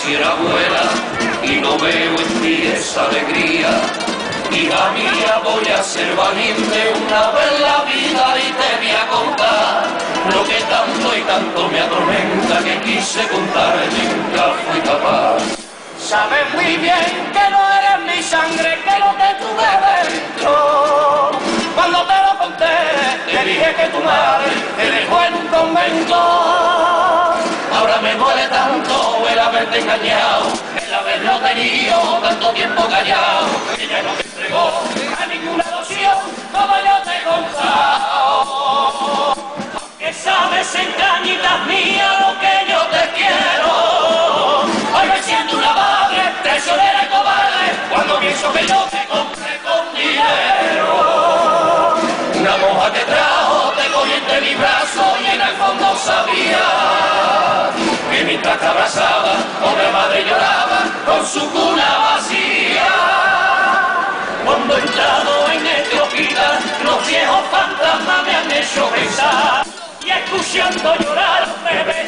quisiera abuela y no veo en ti esa alegría. Hija mía, voy a ser valiente una vez en la vida y te voy a contar lo que tanto y tanto me atormenta, que quise contar y nunca fui capaz. Sabes muy bien que no eres mi sangre, que lo que tuve dentro. Cuando te lo conté, te dije que tu madre te dejó en un convento. Ahora me duele tanto el haberte engañado, el haberlo tenido tanto tiempo callado, que ya no me entregó A ninguna ilusión, como yo te he contado. que sabes en cañitas mías lo que yo te quiero. Hoy me siento una madre traicionera y cobarde cuando pienso que yo te compré con dinero. Una moja que trajo te cogí entre mis brazos y en el fondo sabía que mientras te abrazaba, pobre madre lloraba con su cuna vacía. Cuando he entrado en este hospital, los viejos fantasmas me han hecho pensar, Y escuchando llorar a un bebé,